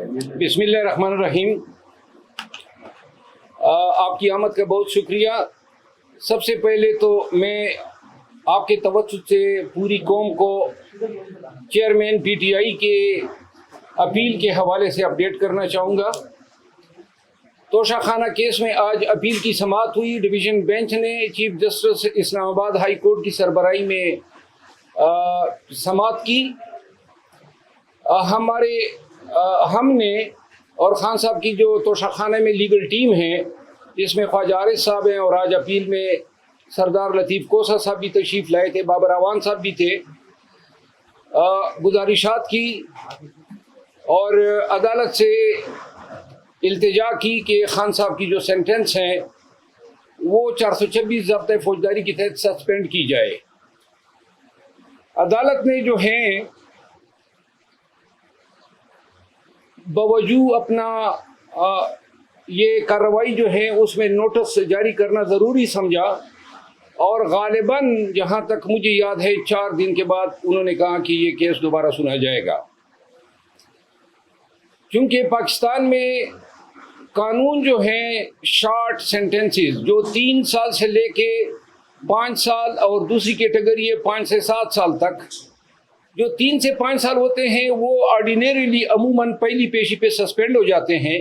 بسم اللہ الرحمن الرحیم۔ آپ کی آمد کا بہت شکریہ۔ سب سے پہلے تو میں آپ کے توسط سے پوری قوم کو چیئرمین پی ٹی آئی کے اپیل کے حوالے سے اپڈیٹ کرنا چاہوں گا۔ توشہ خانہ کیس میں آج اپیل کی سماعت ہوئی۔ ڈویژن بینچ نے چیف جسٹس اسلام آباد ہائی کورٹ کی سربراہی میں سماعت کی۔ ہم نے اور خان صاحب کی جو توشہ خانہ میں لیگل ٹیم ہے، جس میں خواجہ عارض صاحب ہیں، اور آج اپیل میں سردار لطیف کوسہ صاحب بھی تشریف لائے تھے، بابر اعوان صاحب بھی تھے، گزارشات کی اور عدالت سے التجا کی کہ خان صاحب کی جو سینٹنس ہیں وہ 426 ضابطۂ فوجداری کے تحت سسپینڈ کی جائے۔ عدالت نے جو ہیں باوجود اپنا یہ کارروائی جو ہے اس میں نوٹس جاری کرنا ضروری سمجھا، اور غالباً جہاں تک مجھے یاد ہے 4 دن کے بعد انہوں نے کہا کہ یہ کیس دوبارہ سنا جائے گا۔ چونکہ پاکستان میں قانون جو ہیں شارٹ سینٹنسز جو 3 سال سے لے کے 5 سال اور دوسری کیٹیگری ہے 5 سے 7 سال تک، جو 3 سے 5 سال ہوتے ہیں وہ آرڈینریلی عموماً پہلی پیشی پہ سسپینڈ ہو جاتے ہیں۔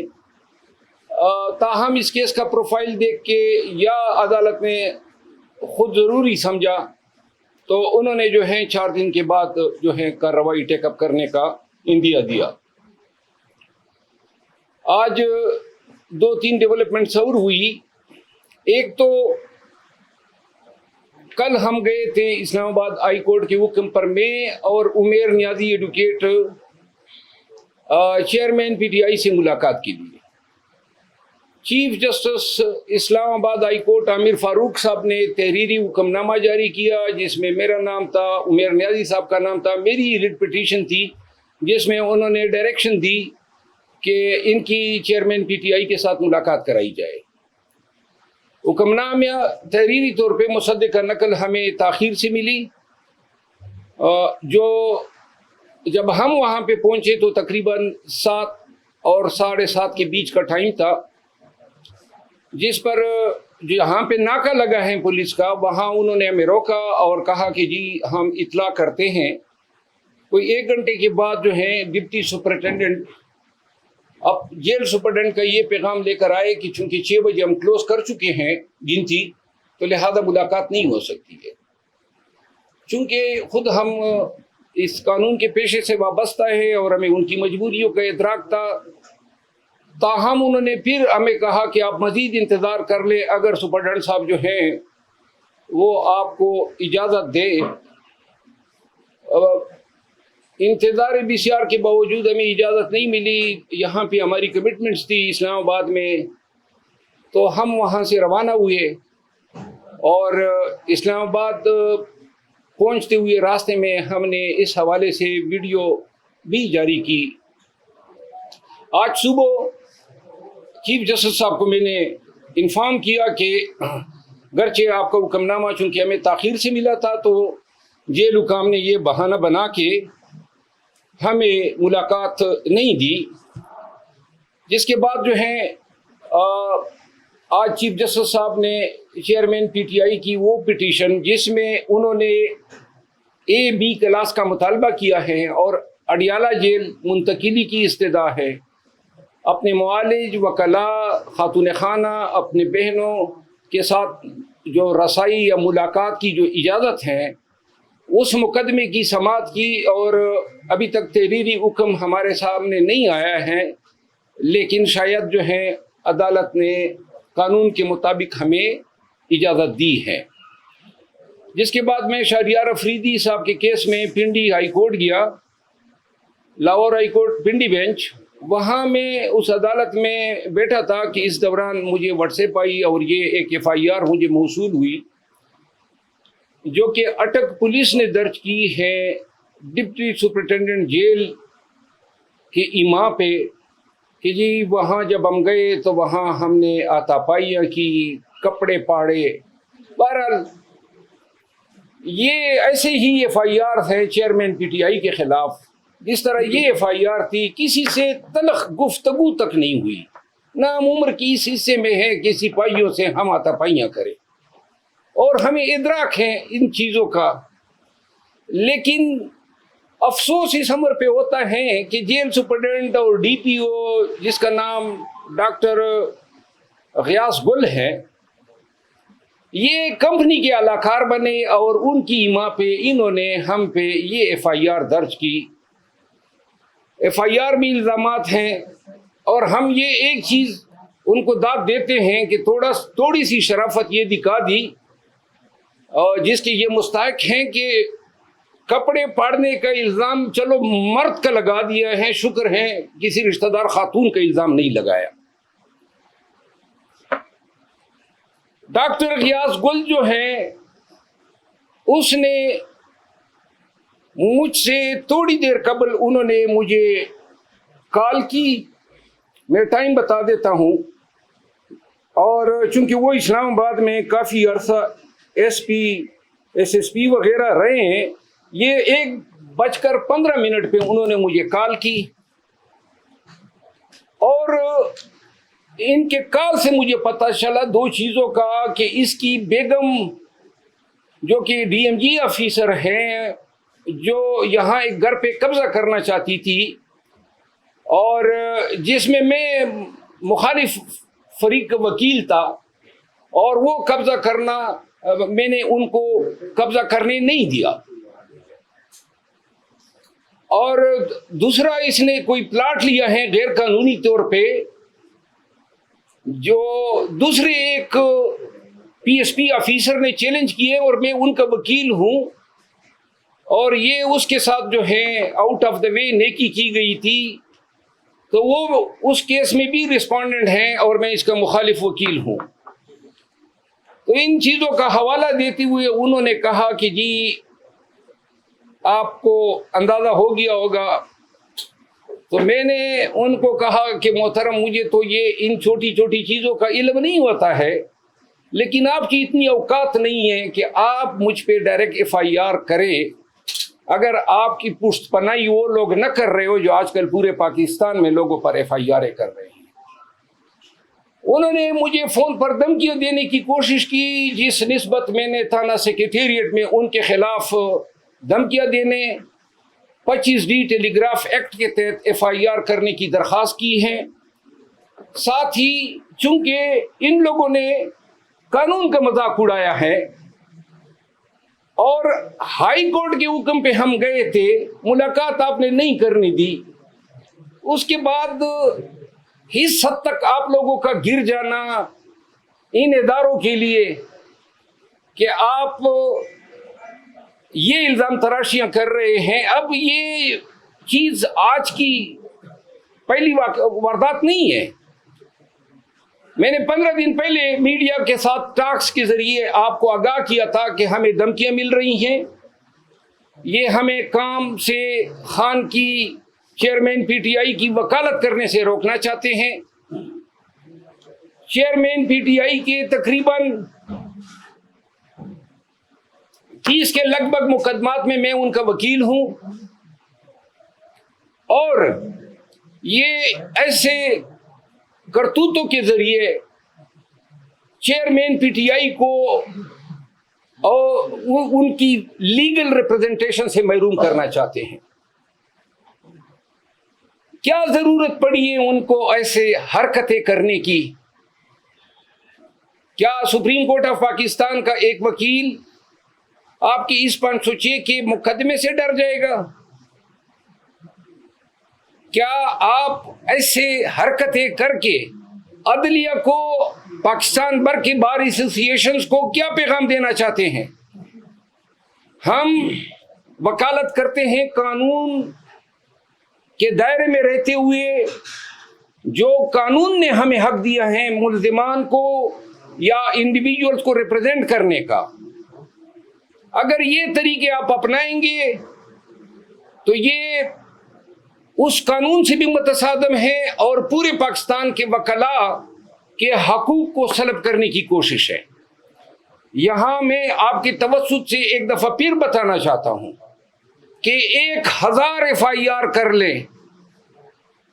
تاہم اس کیس کا پروفائل دیکھ کے یا عدالت نے خود ضروری سمجھا تو انہوں نے جو ہے 4 دن کے بعد جو ہے کارروائی ٹیک اپ کرنے کا اندیا دیا۔ آج 2-3 ڈیولپمنٹس اور ہوئی۔ ایک تو کل ہم گئے تھے اسلام آباد ہائی کورٹ کے حکم پر، میں اور Umair Niazi advocate chairman P T I سے ملاقات کے لیے۔ چیف جسٹس اسلام آباد ہائی کورٹ عامر فاروق صاحب نے تحریری حکم نامہ جاری کیا، جس میں میرا نام تھا، عمیر نیازی صاحب کا نام تھا، میری ریٹ پٹیشن تھی جس میں انہوں نے ڈائریکشن دی کہ ان کی چیئرمین پی ٹی آئی کے ساتھ ملاقات کرائی جائے۔ حکم نامہ تحریری طور پہ مصدقہ نقل ہمیں تاخیر سے ملی، جو جب ہم وہاں پہ پہنچے تو تقریباً 7 اور 7:30 کے بیچ کا ٹائم تھا، جس پر جہاں پہ ناکہ لگا ہے پولیس کا، وہاں انہوں نے ہمیں روکا اور کہا کہ جی ہم اطلاع کرتے ہیں۔ کوئی 1 گھنٹے کے بعد جو ہے ڈپٹی سپرنٹینڈنٹ اب جیل سپرنٹینڈنٹ کا یہ پیغام لے کر آئے کہ چونکہ 6 بجے ہم کلوز کر چکے ہیں گنتی، تو لہذا ملاقات نہیں ہو سکتی ہے۔ چونکہ خود ہم اس قانون کے پیشے سے وابستہ ہے اور ہمیں ان کی مجبوریوں کا ادراک تھا، تاہم انہوں نے پھر ہمیں کہا کہ آپ مزید انتظار کر لیں، اگر سپرنٹینڈنٹ صاحب جو ہیں وہ آپ کو اجازت دے۔ انتظار BCR کے باوجود ہمیں اجازت نہیں ملی، یہاں پہ ہماری کمٹمنٹس تھی اسلام آباد میں، تو ہم وہاں سے روانہ ہوئے اور اسلام آباد پہنچتے ہوئے راستے میں ہم نے اس حوالے سے ویڈیو بھی جاری کی۔ آج صبح چیف جسٹس صاحب کو میں نے انفارم کیا کہ گرچہ آپ کا حکم نامہ چونکہ ہمیں تاخیر سے ملا تھا، تو جیل حکام نے یہ بہانہ بنا کے ہمیں ملاقات نہیں دی، جس کے بعد جو ہے آج چیف جسٹس صاحب نے چیئرمین پی ٹی آئی کی وہ پٹیشن جس میں انہوں نے A-B کلاس کا مطالبہ کیا ہے اور اڈیالہ جیل منتقلی کی استدعا ہے، اپنے معالج، وکلاء، خاتون خانہ، اپنے بہنوں کے ساتھ جو رسائی یا ملاقات کی جو اجازت ہے اس مقدمے کی سماعت کی، اور ابھی تک تحریری حکم ہمارے سامنے نہیں آیا ہے، لیکن شاید جو ہے عدالت نے قانون کے مطابق ہمیں اجازت دی ہے۔ جس کے بعد میں شہریار افریدی صاحب کے کیس میں پنڈی ہائی کورٹ گیا، Lahore high court Pindi bench, وہاں میں اس عدالت میں بیٹھا تھا کہ اس دوران مجھے واٹس ایپ آئی اور یہ ایک FIR مجھے موصول ہوئی، جو کہ اٹک پولیس نے درج کی ہے ڈپٹی سپرنٹینڈنٹ جیل کے ایما پہ، کہ جی وہاں جب ہم گئے تو وہاں ہم نے آتا پائیاں کی، کپڑے پاڑے۔ بہرحال یہ ایسے ہی FIR ہے چیئرمین PTI کے خلاف، جس طرح یہ ایف آئی آر تھی، کسی سے تلخ گفتگو تک نہیں ہوئی، نہ ہم عمر کی اس حصے میں ہے کہ سپاہیوں سے ہم آتا پائیاں کریں، اور ہمیں ادراک ہے ان چیزوں کا، لیکن افسوس اس امر پہ ہوتا ہے کہ جیل سپرڈنٹ اور ڈی پی او جس کا نام ڈاکٹر غیاث گل ہے، یہ کمپنی کے اعلی کار بنے اور ان کی ایما پہ انہوں نے ہم پہ یہ ایف آئی آر درج کی۔ ایف آئی آر میں الزامات ہیں، اور ہم یہ ایک چیز ان کو داد دیتے ہیں کہ تھوڑی سی شرافت یہ دکھا دی، اور جس کے یہ مستحق ہیں کہ کپڑے پاڑنے کا الزام چلو مرد کا لگا دیا ہے، شکر ہے کسی رشتہ دار خاتون کا الزام نہیں لگایا۔ ڈاکٹر غیاث گل جو ہے، اس نے مجھ سے تھوڑی دیر قبل انہوں نے مجھے کال کی، میں ٹائم بتا دیتا ہوں، اور چونکہ وہ اسلام آباد میں کافی عرصہ S P S S P وغیرہ رہے ہیں، یہ 1:15 پہ انہوں نے مجھے کال کی، اور ان کے کال سے مجھے پتہ چلا دو چیزوں کا، کہ اس کی بیگم جو کہ ڈی ایم جی آفیسر ہیں، جو یہاں ایک گھر پہ قبضہ کرنا چاہتی تھی، اور جس میں مخالف فریق کا وکیل تھا، اور وہ قبضہ کرنا میں نے ان کو قبضہ کرنے نہیں دیا، اور دوسرا اس نے کوئی پلاٹ لیا ہے غیر قانونی طور پہ، جو دوسرے ایک پی ایس پی آفیسر نے چیلنج کیے، اور میں ان کا وکیل ہوں، اور یہ اس کے ساتھ جو ہے آؤٹ آف دا وے نیکی کی گئی تھی، تو وہ اس کیس میں بھی ریسپونڈنٹ ہیں، اور میں اس کا مخالف وکیل ہوں۔ تو ان چیزوں کا حوالہ دیتے ہوئے انہوں نے کہا کہ جی آپ کو اندازہ ہو گیا ہوگا، تو میں نے ان کو کہا کہ محترم مجھے تو یہ ان چھوٹی چھوٹی چیزوں کا علم نہیں ہوتا ہے، لیکن آپ کی اتنی اوقات نہیں ہے کہ آپ مجھ پہ ڈائریکٹ ایف آئی آر کریں، اگر آپ کی پشت پناہی وہ لوگ نہ کر رہے ہو جو آج کل پورے پاکستان میں لوگوں پر ایف آئی آریں کر رہے ہیں۔ انہوں نے مجھے فون پر دھمکیاں دینے کی کوشش کی، جس نسبت میں نے تھانہ سیکریٹریٹ میں ان کے خلاف دھمکیاں دینے 25D ٹیلی گراف ایکٹ کے تحت ایف آئی آر کرنے کی درخواست کی ہے۔ ساتھ ہی چونکہ ان لوگوں نے قانون کا مذاق اڑایا ہے، اور ہائی کورٹ کے حکم پہ ہم گئے تھے، ملاقات آپ نے نہیں کرنے دی، اس کے بعد اس حد تک آپ لوگوں کا گر جانا ان اداروں کے لیے کہ آپ یہ الزام تراشیاں کر رہے ہیں۔ اب یہ چیز آج کی پہلی واردات نہیں ہے، میں نے 15 دن پہلے میڈیا کے ساتھ ٹاکس کے ذریعے آپ کو آگاہ کیا تھا کہ ہمیں دھمکیاں مل رہی ہیں، یہ ہمیں کام سے خان کی چیئرمین پی ٹی آئی کی وکالت کرنے سے روکنا چاہتے ہیں۔ چیئرمین پی ٹی آئی کے تقریباً 30 کے لگ بھگ مقدمات میں میں ان کا وکیل ہوں، اور یہ ایسے کرتوتوں کے ذریعے چیئرمین پی ٹی آئی کو اور ان کی لیگل ریپرزنٹیشن سے محروم کرنا چاہتے ہیں۔ کیا ضرورت پڑی ہے ان کو ایسے حرکتیں کرنے کی؟ کیا سپریم کورٹ آف پاکستان کا ایک وکیل آپ کی اس 506 کے مقدمے سے ڈر جائے گا؟ کیا آپ ایسے حرکتیں کر کے عدلیہ کو، پاکستان بھر کے بار ایسوسی ایشنز کو کیا پیغام دینا چاہتے ہیں؟ ہم وکالت کرتے ہیں قانون کے دائرے میں رہتے ہوئے، جو قانون نے ہمیں حق دیا ہے ملزمان کو یا انڈیویجولز کو ریپرزینٹ کرنے کا۔ اگر یہ طریقے آپ اپنائیں گے تو یہ اس قانون سے بھی متصادم ہے، اور پورے پاکستان کے وکلاء کے حقوق کو سلب کرنے کی کوشش ہے۔ یہاں میں آپ کے توسط سے ایک دفعہ پھر بتانا چاہتا ہوں کہ 1000 FIR کر لیں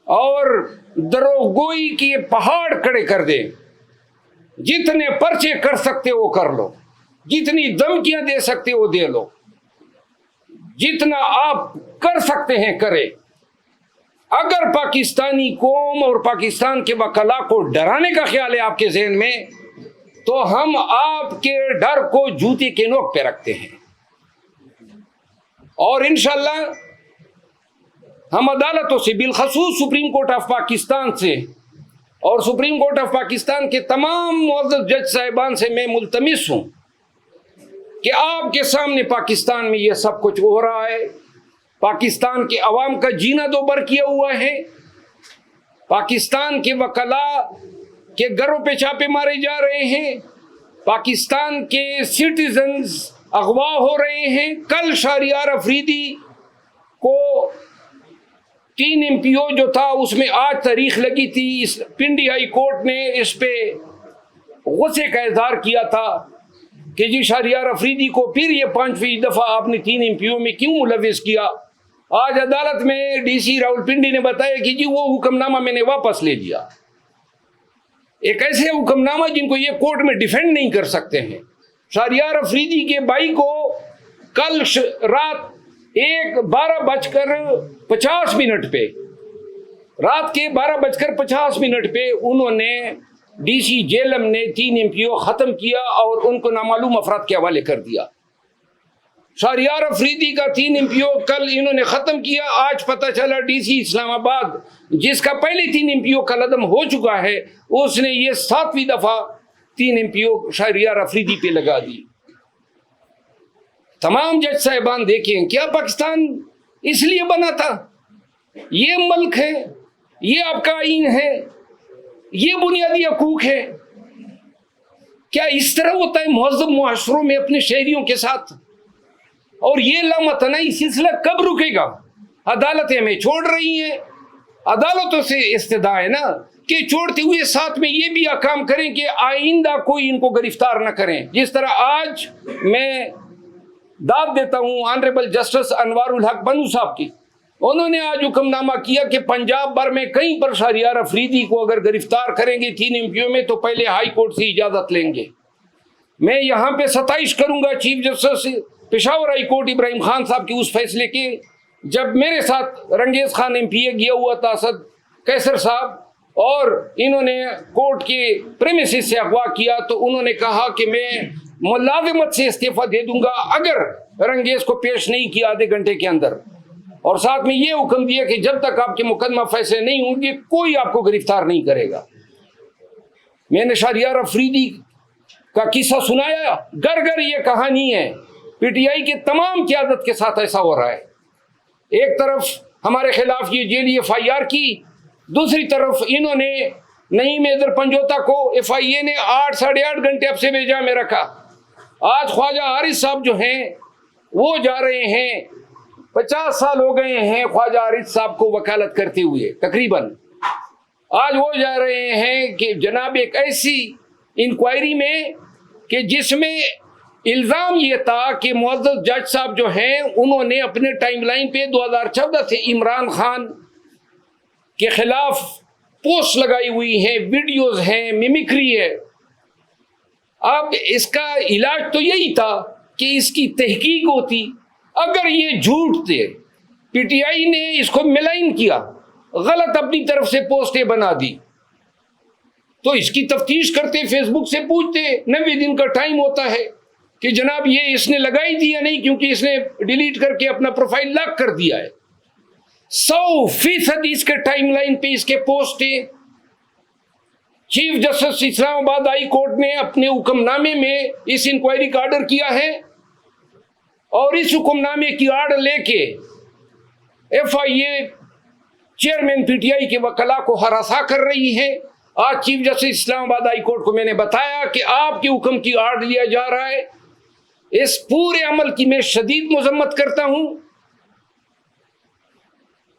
اور دروغگوئی کی پہاڑ کھڑے کر دیں، جتنے پرچے کر سکتے وہ کر لو، جتنی دھمکیاں دے سکتے وہ دے لو، جتنا آپ کر سکتے ہیں کرے۔ اگر پاکستانی قوم اور پاکستان کے وکلاء کو ڈرانے کا خیال ہے آپ کے ذہن میں، تو ہم آپ کے ڈر کو جوتے کے نوک پہ رکھتے ہیں، اور انشاءاللہ ہم عدالتوں سے، بالخصوص سپریم کورٹ آف پاکستان سے اور سپریم کورٹ آف پاکستان کے تمام معزز جج صاحبان سے میں ملتمس ہوں کہ آپ کے سامنے پاکستان میں یہ سب کچھ ہو رہا ہے، پاکستان کے عوام کا جینا دوبر کیا ہوا ہے، پاکستان کے وکلاء کے گھروں پہ چھاپے مارے جا رہے ہیں، پاکستان کے سٹیزنز اغوا ہو رہے ہیں۔ کل شہریار افریدی کو 3 MPO جو تھا اس میں آج تاریخ لگی تھی، اس پنڈی ہائی کورٹ نے اس پہ غصے کا اظہار کیا تھا کہ جی شہریار افریدی کو پھر یہ 5ویں دفعہ آپ نے 3 MPO میں کیوں ملوث کیا۔ آج عدالت میں DC راول پنڈی نے بتایا کہ جی وہ حکم نامہ میں نے واپس لے لیا، ایک ایسے حکم نامہ جن کو یہ کورٹ میں ڈیفینڈ نہیں کر سکتے ہیں۔ شہریار افریدی کے بھائی کو کل رات 12:50 پہ رات کے 12:50 پہ انہوں نے DC جیلم نے 3 MPO ختم کیا اور ان کو نامعلوم افراد کے حوالے کر دیا۔ شہریار افریدی کا 3 MPO کل انہوں نے ختم کیا، آج پتہ چلا DC اسلام آباد جس کا پہلے 3 MPO کا عدم ہو چکا ہے، اس نے یہ 7ویں دفعہ 3 MPO شہریار افریدی پہ لگا دی۔ تمام جج صاحبان دیکھیں، کیا پاکستان اس لیے بنا تھا؟ یہ ملک ہے، یہ آپ کا آئین ہے، یہ بنیادی حقوق ہے۔ کیا اس طرح ہوتا ہے مہذب معاشروں میں اپنے شہریوں کے ساتھ؟ اور یہ لامتناہی سلسلہ کب رکے گا؟ عدالتیں ہمیں چھوڑ رہی ہیں، عدالتوں سے استدعا ہے نا کہ چھوڑتے ہوئے ساتھ میں یہ بھی احکام کریں کہ آئندہ کوئی ان کو گرفتار نہ کریں۔ جس طرح آج میں داد دیتا ہوں آنریبل جسٹس انوار الحق بنو صاحب کی، انہوں نے آج حکم نامہ کیا کہ پنجاب بھر میں کہیں پر شہریار افریدی کو اگر گرفتار کریں گے 3 MPO میں تو پہلے ہائی کورٹ سے اجازت لیں گے۔ میں یہاں پہ ستائش کروں گا chief justice Peshawar high court Ibrahim Khan صاحب کے اس فیصلے کے، جب میرے ساتھ رنگیز خان MPA گیا ہوا تھا، اسد کیسر صاحب، اور انہوں نے کورٹ کے پریمیسز سے اغوا کیا، تو انہوں نے کہا کہ میں ملازمت سے استعفیٰ دے دوں گا اگر رنگیز کو پیش نہیں کیا آدھے گھنٹے کے اندر، اور ساتھ میں یہ حکم دیا کہ جب تک آپ کے مقدمہ فیصلے نہیں ہوں گے کوئی آپ کو گرفتار نہیں کرے گا۔ میں نے شہریار افریدی کا قصہ سنایا، گھر گھر یہ کہانی ہے، PTI کے تمام قیادت کے ساتھ ایسا ہو رہا ہے۔ ایک طرف ہمارے خلاف یہ جیلی FIR کی، دوسری طرف انہوں نے نعیم حیدر پنجوتا کو FIA نے 8 8.5 گھنٹے اب سے بھیجا میں رکھا۔ آج خواجہ حارث صاحب جو ہیں وہ جا رہے ہیں، 50 سال ہو گئے ہیں خواجہ حارث صاحب کو وکالت کرتے ہوئے تقریباً، آج وہ جا رہے ہیں کہ جناب ایک ایسی انکوائری میں کہ جس میں الزام یہ تھا کہ معزز جج صاحب جو ہیں انہوں نے اپنے ٹائم لائن پہ 2014 سے عمران خان کے خلاف پوسٹ لگائی ہوئی ہیں، ویڈیوز ہیں، میمکری ہے۔ اب اس کا علاج تو یہی تھا کہ اس کی تحقیق ہوتی، اگر یہ جھوٹ تھے، PTI نے اس کو ملائن کیا، غلط اپنی طرف سے پوسٹیں بنا دی، تو اس کی تفتیش کرتے، فیس بک سے پوچھتے، 90 دن کا ٹائم ہوتا ہے کہ جناب یہ اس نے لگائی دی یا نہیں، کیونکہ اس نے ڈیلیٹ کر کے اپنا پروفائل لاک کر دیا ہے۔ 100% اس کے ٹائم لائن پہ اس کے پوسٹیں۔ چیف جسٹس اسلام آباد ہائی کورٹ نے اپنے حکم نامے میں اس انکوائری کا آرڈر کیا ہے، اور اس حکم نامے کی آڑ لے کے FIA چیئرمین PTI کے وکلاء کو ہراساں کر رہی ہے۔ آج چیف جسٹس اسلام آباد ہائی کورٹ کو میں نے بتایا کہ آپ کے حکم کی آڑ لیا جا رہا ہے، اس پورے عمل کی میں شدید مذمت کرتا ہوں۔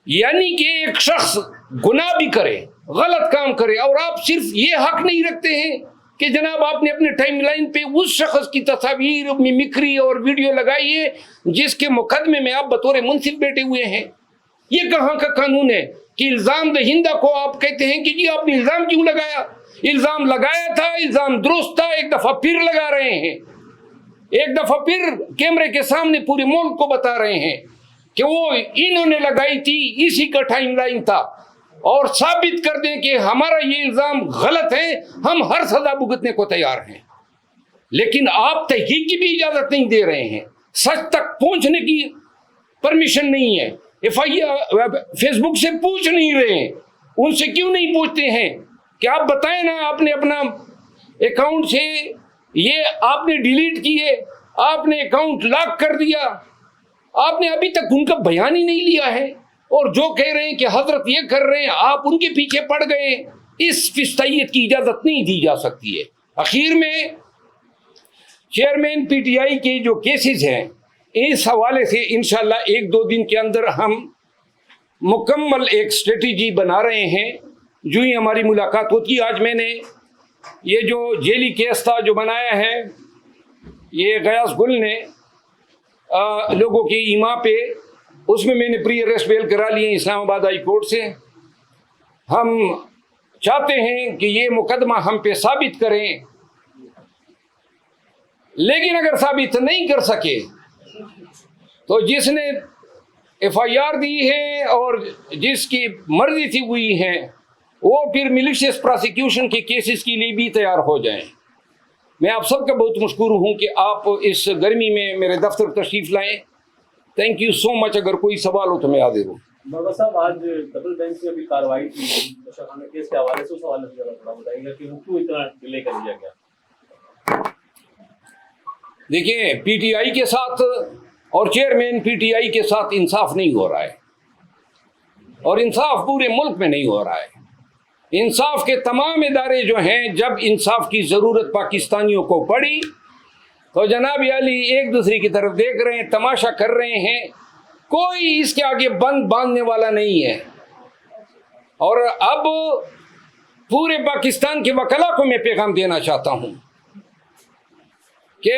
یعنی کہ ایک شخص گناہ بھی کرے، غلط کام کرے، اور آپ صرف یہ حق نہیں رکھتے ہیں کہ جناب آپ نے اپنے ٹائم لائن پہ اس شخص کی تصاویر ممکری اور ویڈیو لگائی ہے جس کے مقدمے میں آپ بطور منصف بیٹھے ہوئے ہیں. یہ کہاں کا قانون ہے کہ الزام دہندہ کو آپ کہتے ہیں کہ جی آپ نے الزام کیوں لگایا؟ الزام لگایا تھا، الزام درست تھا، ایک دفعہ پھر لگا رہے ہیں، ایک دفعہ پھر کیمرے کے سامنے پورے ملک کو بتا رہے ہیں کہ وہ انہوں نے لگائی تھی، اسی کا ٹائم لائن تھا، اور ثابت کر دیں کہ ہمارا یہ الزام غلط ہے، ہم ہر سزا بھگتنے کو تیار ہیں. لیکن آپ تحقیق کی بھی اجازت نہیں دے رہے ہیں، سچ تک پہنچنے کی پرمیشن نہیں ہے. فیس بک سے پوچھ نہیں رہے ہیں، ان سے کیوں نہیں پوچھتے ہیں کہ آپ بتائیں نا، آپ نے اپنا اکاؤنٹ سے یہ آپ نے ڈیلیٹ کیے، آپ نے اکاؤنٹ لاک کر دیا، آپ نے ابھی تک ان کا بیان ہی نہیں لیا ہے، اور جو کہہ رہے ہیں کہ حضرت یہ کر رہے ہیں آپ ان کے پیچھے پڑ گئے. اس فستائیت کی اجازت نہیں دی جا سکتی ہے. اخیر میں چیئرمین پی ٹی آئی کے جو کیسز ہیں اس حوالے سے انشاءاللہ 1-2 دن کے اندر ہم مکمل ایک اسٹریٹجی بنا رہے ہیں. جو ہی ہماری ملاقات ہوتی، آج میں نے یہ جو جیلی کیس تھا جو بنایا ہے یہ غیاث گل نے لوگوں کی ایما پہ، اس میں نے پری اریسٹ بیل کرا لیے اسلام آباد ہائی کورٹ سے. ہم چاہتے ہیں کہ یہ مقدمہ ہم پہ ثابت کریں، لیکن اگر ثابت نہیں کر سکے تو جس نے ایف آئی آر دی ہے اور جس کی مرضی تھی ہوئی ہے وہ پھر ملیشیس پراسیکیوشن کے کیسز کے لیے بھی تیار ہو جائیں. میں آپ سب کا بہت مشکور ہوں کہ آپ اس گرمی میں میرے دفتر تشریف لائیں. تھینک یو سو مچ. اگر کوئی سوال ہو تو میں حاضر ہوں. بابا صاحب آج ڈبل بینچ میں بھی کارروائی کی خانہ کیس کے حوالے سے، اس حوالے سے تھوڑا بتائیے گا کہ وہ کیوں اتنا ڈیلے کر دیا گیا؟ دیکھیں، پی ٹی آئی کے ساتھ اور چیئرمین پی ٹی آئی کے ساتھ انصاف نہیں ہو رہا ہے، اور انصاف پورے ملک میں نہیں ہو رہا ہے. انصاف کے تمام ادارے جو ہیں، جب انصاف کی ضرورت پاکستانیوں کو پڑی تو جناب علی ایک دوسرے کی طرف دیکھ رہے ہیں، تماشا کر رہے ہیں. کوئی اس کے آگے بند باندھنے والا نہیں ہے. اور اب پورے پاکستان کے وکلا کو میں پیغام دینا چاہتا ہوں کہ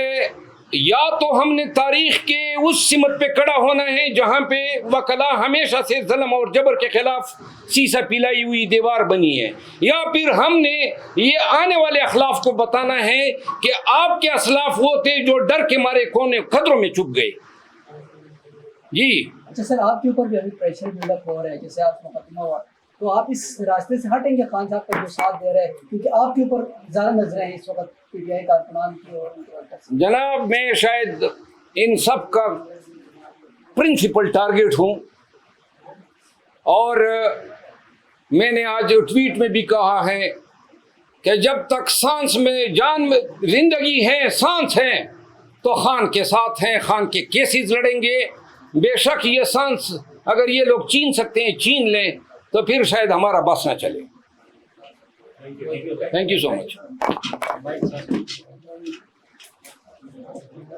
یا تو ہم نے تاریخ کے اس سمت پہ کڑا ہونا ہے جہاں پہ وکلا ہمیشہ سے ظلم اور جبر کے خلاف سیسا پلائی ہوئی دیوار بنی ہے، یا پھر ہم نے یہ آنے والے اخلاف کو بتانا ہے کہ آپ کے اسلاف وہ تھے جو ڈر کے مارے کونے خطروں میں چھپ گئے. جی اچھا سر، آپ کے اوپر بھی ابھی پریشر بلڈ اپ ہو رہا ہے، جیسے آپ مقدمہ ہوا، تو آپ اس راستے سے ہٹیں گے خان صاحب کا جو ساتھ دے رہے ہیں، کیونکہ آپ کے اوپر زیادہ نظریں ہیں اس وقت پی ٹی آئی کارکنان کی اور جناب میں شاید ان سب کا پرنسپل ٹارگیٹ ہوں، اور میں نے آج ٹویٹ میں بھی کہا ہے کہ جب تک سانس میں جان میں زندگی ہے، سانس ہے، تو خان کے ساتھ ہیں، خان کے کیسز لڑیں گے. بے شک یہ سانس اگر یہ لوگ چھین سکتے ہیں چھین لیں، تو پھر شاید ہمارا بس نہ چلے. Thank you so much.